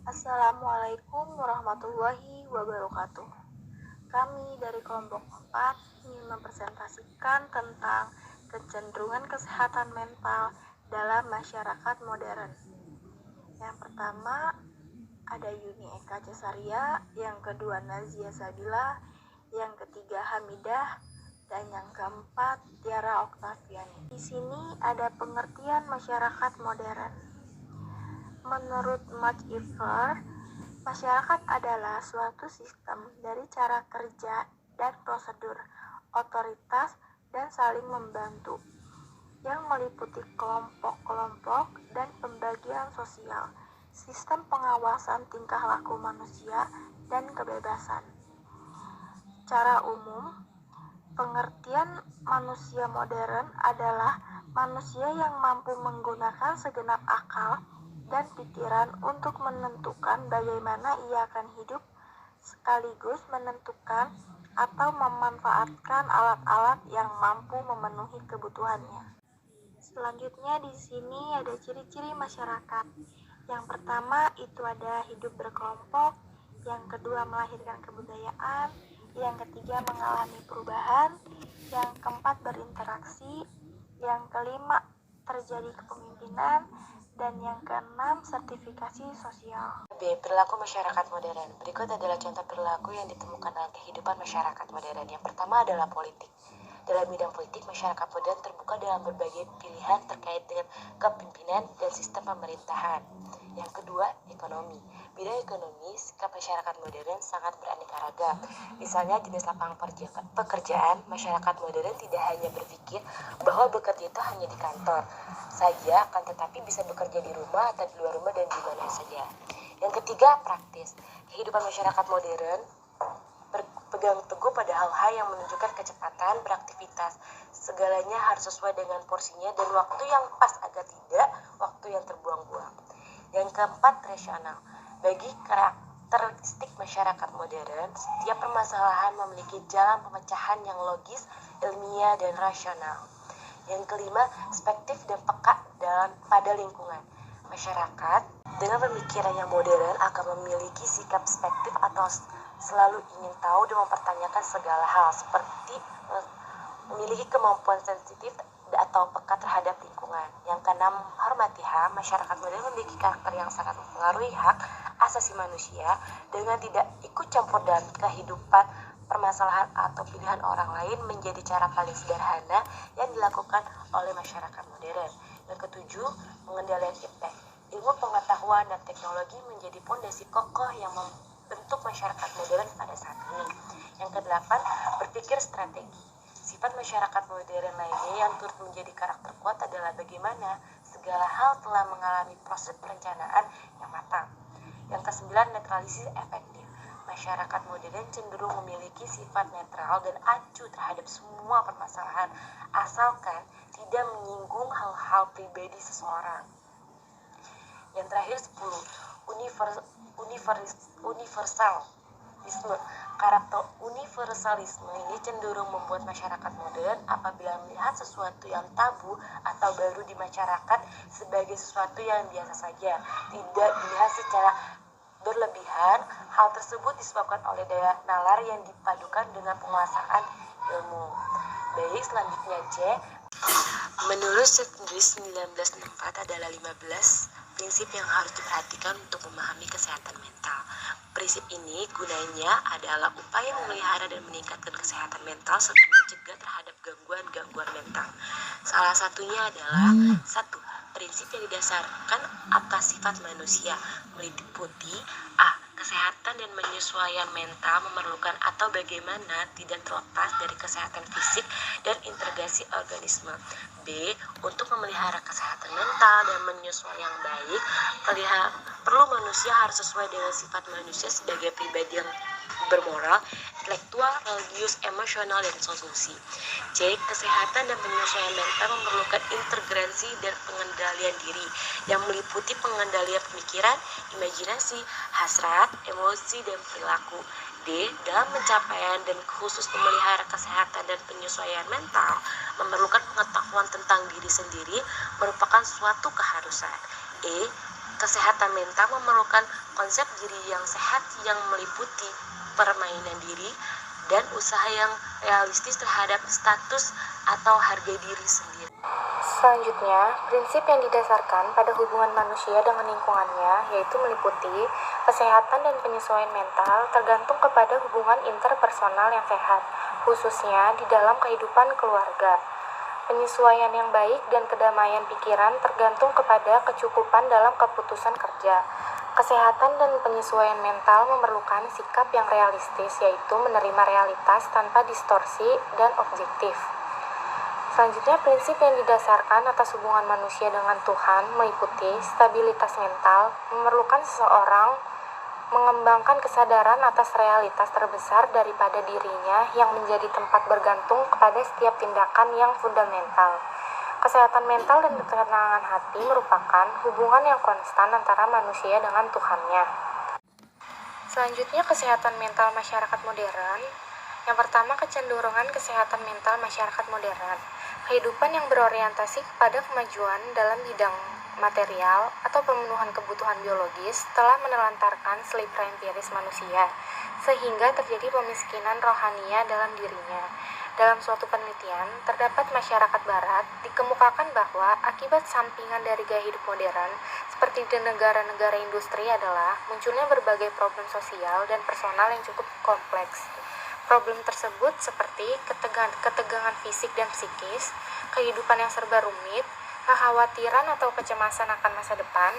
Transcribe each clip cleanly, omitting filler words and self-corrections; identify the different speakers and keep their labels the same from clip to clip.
Speaker 1: Assalamualaikum warahmatullahi wabarakatuh. Kami dari kelompok 4 ingin mempresentasikan tentang kecenderungan kesehatan mental dalam masyarakat modern. Yang pertama ada Yuni Eka Cesaria, yang kedua Nazia Sabila, yang ketiga Hamidah, dan yang keempat Tiara Oktaviani. Di sini ada pengertian masyarakat modern. Menurut Max Iver, masyarakat adalah suatu sistem dari cara kerja dan prosedur, otoritas, dan saling membantu, yang meliputi kelompok-kelompok dan pembagian sosial, sistem pengawasan tingkah laku manusia, dan kebebasan. Secara umum, pengertian manusia modern adalah manusia yang mampu menggunakan segenap akal dan pikiran untuk menentukan bagaimana ia akan hidup, sekaligus menentukan atau memanfaatkan alat-alat yang mampu memenuhi kebutuhannya. Selanjutnya di sini ada ciri-ciri masyarakat. Yang pertama itu ada hidup berkelompok, yang kedua melahirkan kebudayaan, yang ketiga mengalami perubahan, yang keempat berinteraksi, yang kelima terjadi kepemimpinan, dan yang keenam sertifikasi sosial.
Speaker 2: B. Perilaku masyarakat modern. Berikut adalah contoh perilaku yang ditemukan dalam kehidupan masyarakat modern. Yang pertama adalah politik. Dalam bidang politik, masyarakat modern terbuka dalam berbagai pilihan terkait dengan kepemimpinan dan sistem pemerintahan. Yang kedua, ekonomi. Bidang ekonomi, sikap masyarakat modern sangat beraneka ragam. Misalnya jenis lapangan pekerjaan, masyarakat modern tidak hanya berpikir bahwa bekerja itu hanya di kantor saja, akan tetapi bisa bekerja di rumah atau di luar rumah dan di mana saja. Yang ketiga, praktis. Kehidupan masyarakat modern berpegang teguh pada hal-hal yang menunjukkan kecepatan beraktivitas. Segalanya harus sesuai dengan porsinya dan waktu yang pas agar tidak waktu yang terbuang-buang. Yang keempat, rasional. Bagi karakteristik masyarakat modern, setiap permasalahan memiliki jalan pemecahan yang logis, ilmiah, dan rasional. Yang kelima, perspektif dan peka pada lingkungan. Masyarakat dengan pemikiran yang modern akan memiliki sikap perspektif atau selalu ingin tahu dan mempertanyakan segala hal, seperti memiliki kemampuan sensitif atau peka terhadap lingkungan. Yang keenam, hormati HAM. Masyarakat modern memiliki karakter yang sangat mempengaruhi hak asasi manusia dengan tidak ikut campur dalam kehidupan permasalahan atau pilihan orang lain menjadi cara paling sederhana yang dilakukan oleh masyarakat modern. Yang ketujuh, pengendalian impact. Ilmu pengetahuan dan teknologi menjadi fondasi kokoh yang membentuk masyarakat modern pada saat ini. Yang kedelapan, berpikir strategi. Sifat masyarakat modern lainnya yang turut menjadi karakter kuat adalah bagaimana segala hal telah mengalami proses perencanaan yang matang. Yang kesembilan, netralisasi efektif. Masyarakat modern cenderung memiliki sifat netral dan acuh terhadap semua permasalahan, asalkan tidak menyinggung hal-hal pribadi seseorang. Yang terakhir 10, universalisme. Karakter universalisme ini cenderung membuat masyarakat modern apabila melihat sesuatu yang tabu atau baru di masyarakat sebagai sesuatu yang biasa saja, tidak dilihat secara berlebihan. Hal tersebut disebabkan oleh daya nalar yang dipadukan dengan penguasaan ilmu. Baik, selanjutnya C. Menurut Inggris 1964 adalah 15 prinsip yang harus diperhatikan untuk memahami kesehatan mental. Prinsip ini gunanya adalah upaya memelihara dan meningkatkan kesehatan mental serta mencegah terhadap gangguan-gangguan mental. Salah satunya adalah 1. Prinsip yang didasarkan atas sifat manusia meliputi A. Kesehatan dan penyesuaian mental memerlukan atau bagaimana tidak terlepas dari kesehatan fisik dan integrasi organisme. B. Untuk memelihara kesehatan mental dan penyesuaian yang baik, perlu manusia harus sesuai dengan sifat manusia sebagai pribadi yang bermoral, intelektual, religius, emosional, dan sosial. C. Kesehatan dan penyesuaian mental memerlukan integrasi dan pengendalian diri yang meliputi pengendalian pemikiran, imajinasi, hasrat, emosi, dan perilaku. D. Dalam pencapaian dan khusus memelihara kesehatan dan penyesuaian mental memerlukan pengetahuan tentang diri sendiri merupakan suatu keharusan. E. Kesehatan mental memerlukan konsep diri yang sehat yang meliputi permainan diri dan usaha yang realistis terhadap status atau harga diri sendiri.
Speaker 1: Selanjutnya, prinsip yang didasarkan pada hubungan manusia dengan lingkungannya yaitu meliputi kesehatan dan penyesuaian mental tergantung kepada hubungan interpersonal yang sehat, khususnya di dalam kehidupan keluarga. Penyesuaian yang baik dan kedamaian pikiran tergantung kepada kecukupan dalam keputusan kerja. Kesehatan dan penyesuaian mental memerlukan sikap yang realistis, yaitu menerima realitas tanpa distorsi dan objektif. Selanjutnya, prinsip yang didasarkan atas hubungan manusia dengan Tuhan meliputi stabilitas mental, memerlukan seseorang mengembangkan kesadaran atas realitas terbesar daripada dirinya yang menjadi tempat bergantung kepada setiap tindakan yang fundamental. Kesehatan mental dan ketenangan hati merupakan hubungan yang konstan antara manusia dengan Tuhannya. Selanjutnya, kesehatan mental masyarakat modern. Yang pertama, kecenderungan kesehatan mental masyarakat modern. Kehidupan yang berorientasi kepada kemajuan dalam bidang material atau pemenuhan kebutuhan biologis telah menelantarkan selera empiris manusia, sehingga terjadi pemiskinan rohania dalam dirinya. Dalam suatu penelitian, terdapat masyarakat barat dikemukakan bahwa akibat sampingan dari gaya hidup modern, seperti di negara-negara industri adalah munculnya berbagai problem sosial dan personal yang cukup kompleks. Problem tersebut seperti ketegangan fisik dan psikis, kehidupan yang serba rumit, kekhawatiran atau kecemasan akan masa depan,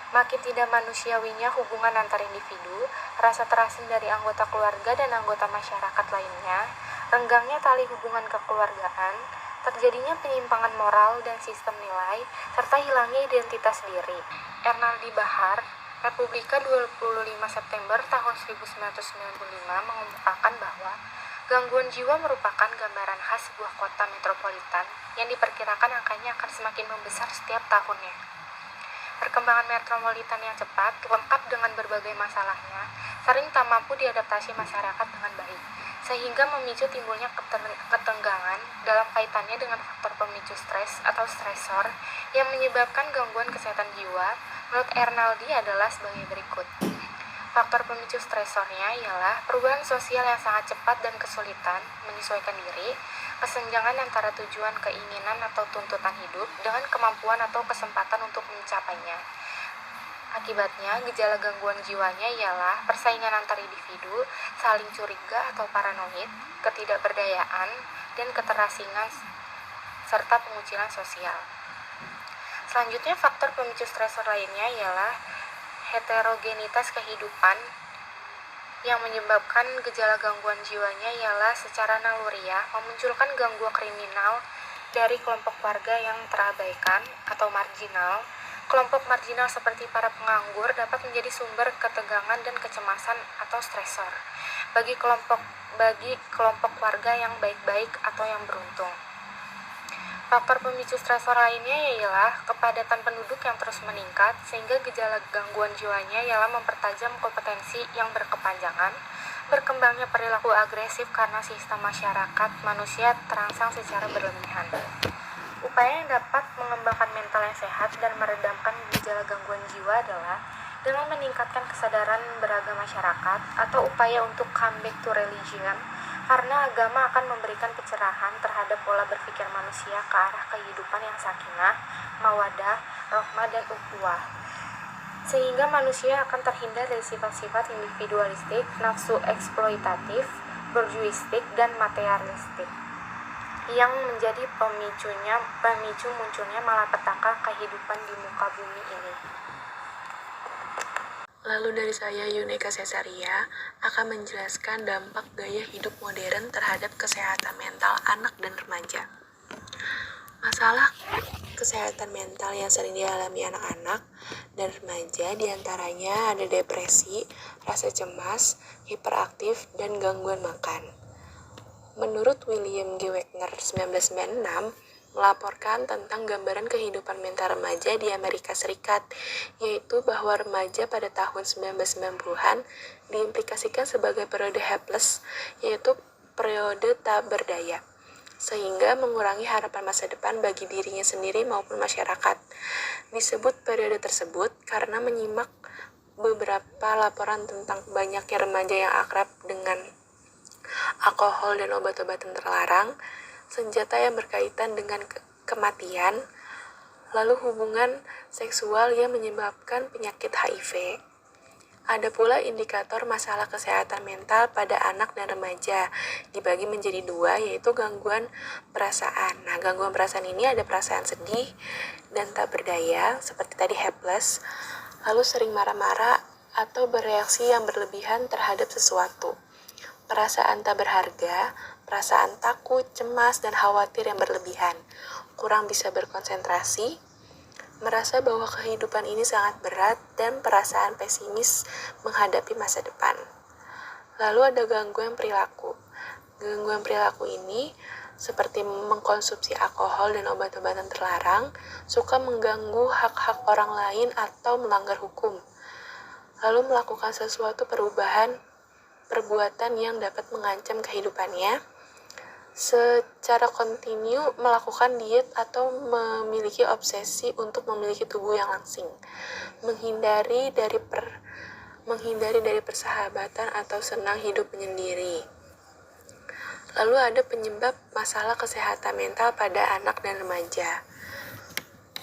Speaker 1: makin tidak manusiawinya hubungan antar individu, rasa terasing dari anggota keluarga dan anggota masyarakat lainnya, renggangnya tali hubungan kekeluargaan, terjadinya penyimpangan moral dan sistem nilai, serta hilangnya identitas diri. Ernaldi Bahar, Republika 25 September tahun 1995 mengemukakan bahwa gangguan jiwa merupakan gambaran khas sebuah kota metropolitan yang diperkirakan angkanya akan semakin membesar setiap tahunnya. Perkembangan metropolitan yang cepat, lengkap dengan berbagai masalahnya, sering tak mampu diadaptasi masyarakat dengan baik, sehingga memicu timbulnya ketegangan dalam kaitannya dengan faktor pemicu stres atau stresor yang menyebabkan gangguan kesehatan jiwa. Menurut Ernaldi adalah sebagai berikut. Faktor pemicu stresornya ialah perubahan sosial yang sangat cepat dan kesulitan menyesuaikan diri, kesenjangan antara tujuan, keinginan, atau tuntutan hidup dengan kemampuan atau kesempatan untuk mencapainya. Akibatnya, gejala gangguan jiwanya ialah persaingan antar individu, saling curiga atau paranoid, ketidakberdayaan, dan keterasingan, serta pengucilan sosial. Selanjutnya, faktor pemicu stresor lainnya ialah heterogenitas kehidupan yang menyebabkan gejala gangguan jiwanya ialah secara naluriah memunculkan gangguan kriminal dari kelompok warga yang terabaikan atau marginal. Kelompok marginal seperti para penganggur dapat menjadi sumber ketegangan dan kecemasan atau stresor bagi kelompok warga yang baik-baik atau yang beruntung. Faktor pemicu stresor lainnya ialah kepadatan penduduk yang terus meningkat, sehingga gejala gangguan jiwanya ialah mempertajam kompetensi yang berkepanjangan, berkembangnya perilaku agresif karena sistem masyarakat manusia terangsang secara berlebihan. Upaya yang dapat mengembangkan mental yang sehat dan meredamkan gejala gangguan jiwa adalah dengan meningkatkan kesadaran beragama masyarakat atau upaya untuk comeback to religion, karena agama akan memberikan pencerahan terhadap pola berpikir manusia ke arah kehidupan yang sakinah, mawadah, rahmah, dan ukhuwah. Sehingga manusia akan terhindar dari sifat-sifat individualistik, nafsu eksploitatif, borjuistik, dan materialistik yang menjadi pemicu munculnya malapetaka kehidupan di muka bumi ini.
Speaker 3: Lalu dari saya, Yuneka Cesaria, akan menjelaskan dampak gaya hidup modern terhadap kesehatan mental anak dan remaja. Masalah kesehatan mental yang sering dialami anak-anak dan remaja diantaranya ada depresi, rasa cemas, hiperaktif, dan gangguan makan. Menurut William G. Wagner 1996, melaporkan tentang gambaran kehidupan mental remaja di Amerika Serikat, yaitu bahwa remaja pada tahun 1990-an diimplikasikan sebagai periode helpless, yaitu periode tak berdaya. sehingga mengurangi harapan masa depan bagi dirinya sendiri maupun masyarakat. Disebut periode tersebut karena menyimak beberapa laporan tentang banyaknya remaja yang akrab dengan alkohol dan obat-obatan terlarang, senjata yang berkaitan dengan kematian, lalu hubungan seksual yang menyebabkan penyakit HIV. Ada pula indikator masalah kesehatan mental pada anak dan remaja, dibagi menjadi dua, yaitu gangguan perasaan. Nah, gangguan perasaan ini ada perasaan sedih dan tak berdaya, seperti tadi helpless, lalu sering marah-marah atau bereaksi yang berlebihan terhadap sesuatu. Perasaan tak berharga, perasaan takut, cemas, dan khawatir yang berlebihan, kurang bisa berkonsentrasi, merasa bahwa kehidupan ini sangat berat, dan perasaan pesimis menghadapi masa depan. Lalu ada gangguan perilaku. Gangguan perilaku ini seperti mengkonsumsi alkohol dan obat-obatan terlarang, suka mengganggu hak-hak orang lain atau melanggar hukum. Lalu melakukan sesuatu perbuatan yang dapat mengancam kehidupannya, secara kontinu melakukan diet atau memiliki obsesi untuk memiliki tubuh yang langsing, menghindari dari persahabatan atau senang hidup menyendiri. Lalu ada penyebab masalah kesehatan mental pada anak dan remaja.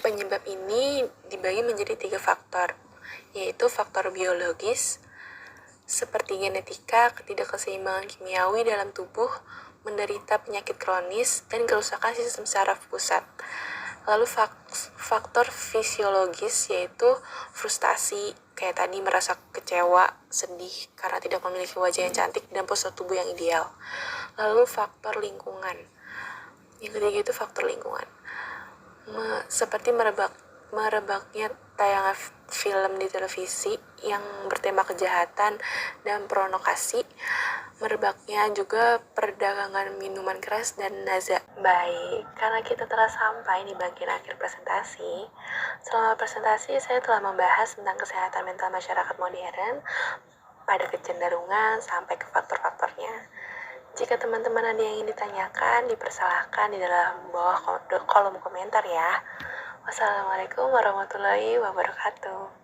Speaker 3: Penyebab ini dibagi menjadi 3 faktor, yaitu faktor biologis, seperti genetika, ketidakseimbangan kimiawi dalam tubuh, menderita penyakit kronis, dan kerusakan sistem saraf pusat. Lalu faktor fisiologis, yaitu frustasi, kayak tadi merasa kecewa, sedih karena tidak memiliki wajah yang cantik dan postur tubuh yang ideal. Lalu faktor lingkungan. Yang ketiga itu faktor lingkungan. Seperti merebaknya tayangan film di televisi yang bertema kejahatan dan pornografi, merebaknya juga perdagangan minuman keras dan naza. Baik, karena kita telah sampai di bagian akhir presentasi, selama presentasi saya telah membahas tentang kesehatan mental masyarakat modern pada kecenderungan sampai ke faktor-faktornya. Jika teman-teman ada yang ingin ditanyakan, dipersilahkan di dalam bawah kolom komentar ya. Wassalamualaikum warahmatullahi wabarakatuh.